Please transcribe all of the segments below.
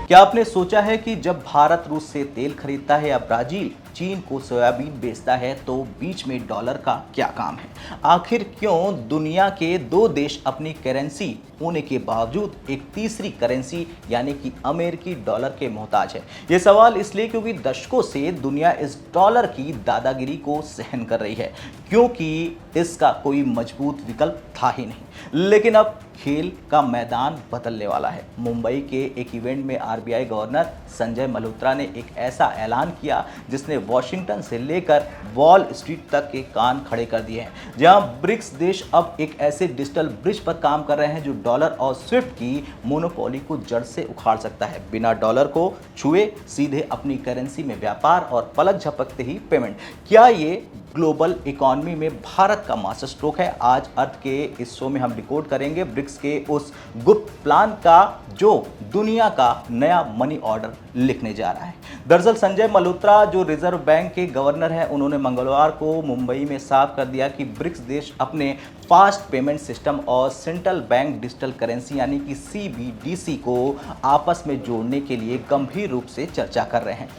क्या आपने सोचा है कि जब भारत रूस से तेल खरीदता है या ब्राजील चीन को सोयाबीन बेचता है तो बीच में डॉलर का क्या काम है? आखिर क्यों दुनिया के दो देश अपनी करेंसी होने के बावजूद एक तीसरी करेंसी यानी कि अमेरिकी डॉलर के मोहताज है? ये सवाल इसलिए क्योंकि दशकों से दुनिया इस डॉलर की दादागिरी को सहन कर रही है, क्योंकि इसका कोई मजबूत विकल्प था ही नहीं। लेकिन अब खेल का मैदान बदलने वाला है। मुंबई के एक इवेंट में आरबीआई गवर्नर संजय मल्होत्रा ने एक ऐसा ऐलान किया जिसने वॉशिंगटन से लेकर वॉल स्ट्रीट तक के कान खड़े कर दिए हैं, जहां ब्रिक्स देश अब एक ऐसे डिजिटल ब्रिज पर काम कर रहे हैं जो डॉलर और स्विफ्ट की मोनोपोली को जड़ से उखाड़ सकता है। बिना डॉलर को छुए सीधे अपनी करेंसी में व्यापार और पलक झपकते ही पेमेंट। क्या ये ग्लोबल इकोनॉमी में भारत का मास्टर स्ट्रोक है? आज अर्थ के इस शो में हम डिकोड करेंगे ब्रिक्स के उस गुप्त प्लान का जो दुनिया का नया मनी ऑर्डर लिखने जा रहा है। दरअसल संजय मल्होत्रा जो रिजर्व बैंक के गवर्नर हैं, उन्होंने मंगलवार को मुंबई में साफ कर दिया कि ब्रिक्स देश अपने फास्ट पेमेंट सिस्टम और सेंट्रल बैंक डिजिटल करेंसी यानी कि सीबीडीसी को आपस में जोड़ने के लिए गंभीर रूप से चर्चा कर रहे हैं।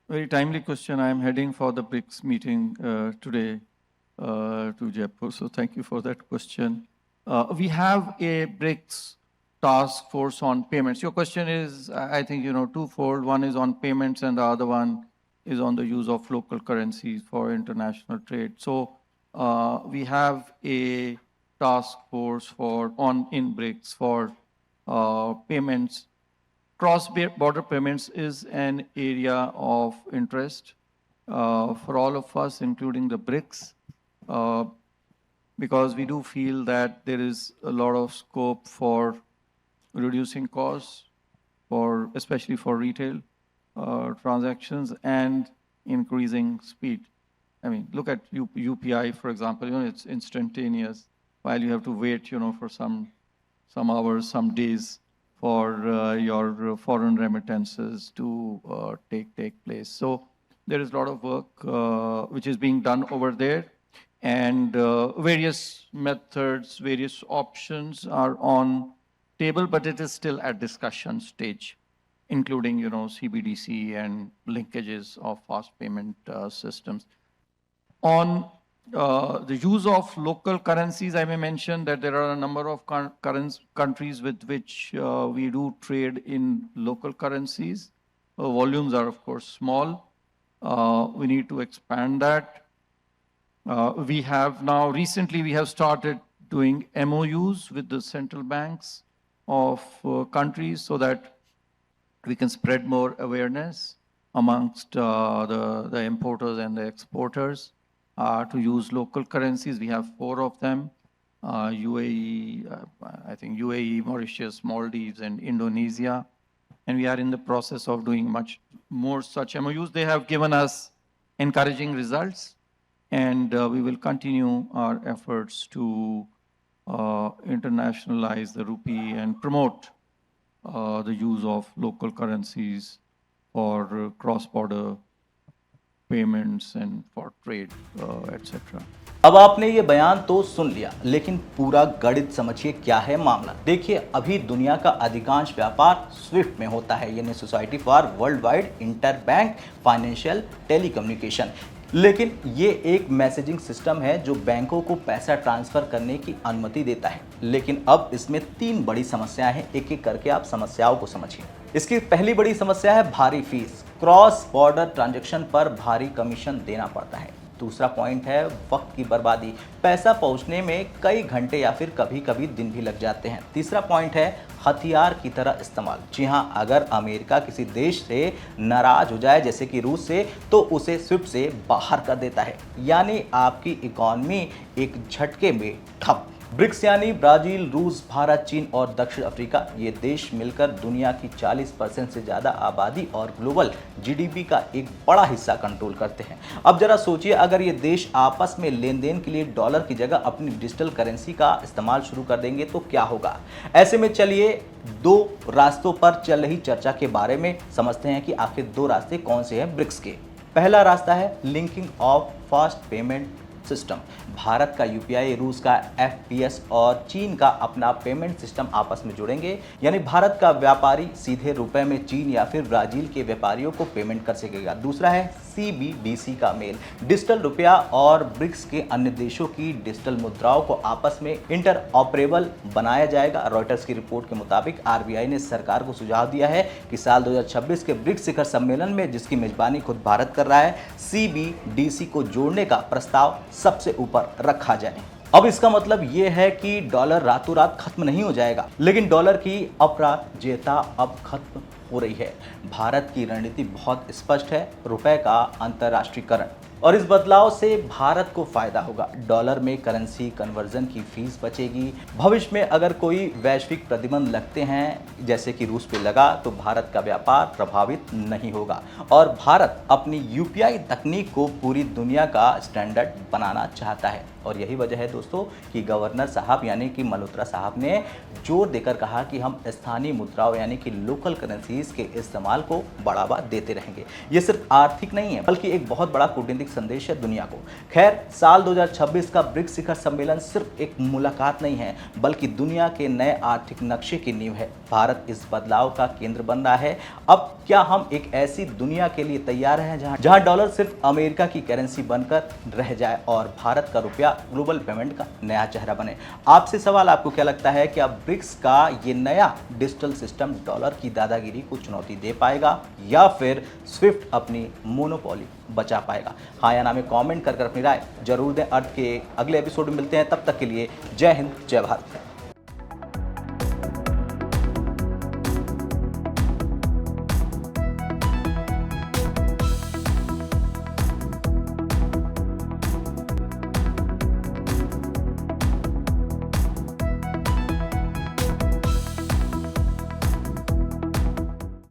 Very timely question. I am heading for the BRICS meeting today to Jaipur. So thank you for that question. We have a BRICS task force on payments. Your question is, I think, twofold. One is on payments and the other one is on the use of local currencies for international trade. So we have a task force in BRICS for payments. Cross-border payments is an area of interest for all of us, including the BRICS, because we do feel that there is a lot of scope for reducing costs, especially for retail transactions, and increasing speed. I mean, look at UPI, for example. It's instantaneous, while you have to wait, for some hours, some days for your foreign remittances to take place. So there is a lot of work which is being done over there, and various methods, various options are on table, but it is still at discussion stage, including CBDC and linkages of fast payment systems. On the use of local currencies, I may mention that there are a number of countries with which we do trade in local currencies. Volumes are, of course, small. We need to expand that. Recently we have started doing MOUs with the central banks of countries so that we can spread more awareness amongst the importers and the exporters to use local currencies. We have 4 of them, UAE, I think UAE, Mauritius, Maldives, and Indonesia. And we are in the process of doing much more such MOUs. They have given us encouraging results, and we will continue our efforts to internationalize the rupee and promote the use of local currencies for cross-border payments and for trade, etc. अब आपने ये बयान तो सुन लिया, लेकिन पूरा गणित समझिए क्या है मामला। देखिए, अभी दुनिया का अधिकांश व्यापार स्विफ्ट में होता है, यानी society for world wide inter bank financial telecommunication. लेकिन ये एक मैसेजिंग सिस्टम है जो बैंकों को पैसा ट्रांसफर करने की अनुमति देता है। लेकिन अब इसमें 3 बड़ी समस्याएं हैं, एक एक करके आप समस्याओं को समझिए। इसकी पहली बड़ी समस्या है भारी फीस। क्रॉस बॉर्डर ट्रांजैक्शन पर भारी कमीशन देना पड़ता है। दूसरा पॉइंट है वक्त की बर्बादी, पैसा पहुंचने में कई घंटे या फिर कभी कभी दिन भी लग जाते हैं। तीसरा पॉइंट है हथियार की तरह इस्तेमाल। जी हां, अगर अमेरिका किसी देश से नाराज हो जाए जैसे कि रूस से, तो उसे स्विफ्ट से बाहर कर देता है, यानी आपकी इकोनॉमी एक झटके में ठप। ब्रिक्स यानी ब्राजील, रूस, भारत, चीन और दक्षिण अफ्रीका, ये देश मिलकर दुनिया की 40% से ज़्यादा आबादी और ग्लोबल जीडीपी का एक बड़ा हिस्सा कंट्रोल करते हैं। अब जरा सोचिए, अगर ये देश आपस में लेन देन के लिए डॉलर की जगह अपनी डिजिटल करेंसी का इस्तेमाल शुरू कर देंगे तो क्या होगा? ऐसे में चलिए 2 रास्तों पर चल रही चर्चा के बारे में समझते हैं कि आखिर 2 रास्ते कौन से हैं ब्रिक्स के। पहला रास्ता है linking of fast payment system. Bharat का यूपीआई, रूस का एफपीएस और चीन का अपना पेमेंट सिस्टम आपस में जुड़ेंगे। यानी भारत का व्यापारी सीधे रुपए में चीन या फिर ब्राजील के व्यापारियों को पेमेंट कर सकेगा। दूसरा है सीबीडीसी का मेल, डिजिटल रुपया और ब्रिक्स के अन्य देशों की डिजिटल मुद्राओं को आपस में इंटरऑपरेबल बनाया जाएगा। रॉयटर्स की रिपोर्ट के मुताबिक आरबीआई ने सरकार को सुझाव दिया है कि साल 2026 के ब्रिक्स शिखर सम्मेलन में, जिसकी मेजबानी खुद भारत कर रहा है, सीबीडीसी को जोड़ने का प्रस्ताव सबसे ऊपर रखा जाए। अब इसका मतलब यह है कि डॉलर रातों रात खत्म नहीं हो जाएगा, लेकिन डॉलर की अपराजेयता अब खत्म हो रही है। भारत की रणनीति बहुत स्पष्ट है, रुपए का अंतर्राष्ट्रीयकरण, और इस बदलाव से भारत को फायदा होगा। डॉलर में करेंसी कन्वर्जन की फीस बचेगी। भविष्य में अगर कोई वैश्विक प्रतिबंध लगते हैं, जैसे कि रूस पे लगा, तो भारत का व्यापार प्रभावित नहीं होगा। और भारत अपनी यूपीआई तकनीक को पूरी दुनिया का स्टैंडर्ड बनाना चाहता है। और यही वजह है दोस्तों कि गवर्नर साहब यानी कि मल्होत्रा साहब ने जोर देकर कहा कि हम स्थानीय मुद्राओं यानी कि लोकल करेंसीज के इस्तेमाल को बढ़ावा देते रहेंगे। ये सिर्फ आर्थिक नहीं है, बल्कि एक बहुत बड़ा कूटनीतिक संदेश है दुनिया को। खैर, साल 2026 का ब्रिक्स शिखर सम्मेलन सिर्फ एक मुलाकात नहीं है, बल्कि दुनिया के नए आर्थिक नक्शे की नींव है। भारत इस बदलाव का केंद्र बन रहा है। अब क्या हम एक ऐसी दुनिया के लिए तैयार हैं जहां डॉलर सिर्फ अमेरिका की करेंसी बनकर रह जाए और भारत का रुपया ग्लोबल पेमेंट का नया चेहरा बने? आपसे सवाल, आपको क्या लगता है कि अब ब्रिक्स का ये नया डिजिटल सिस्टम डॉलर की दादागिरी को चुनौती दे पाएगा या फिर स्विफ्ट अपनी मोनोपोली बचा पाएगा? हाँ या ना में कमेंट कर अपनी राय जरूर दें। अर्थ के अगले एपिसोड में मिलते हैं, तब तक के लिए जय हिंद, जय भारत।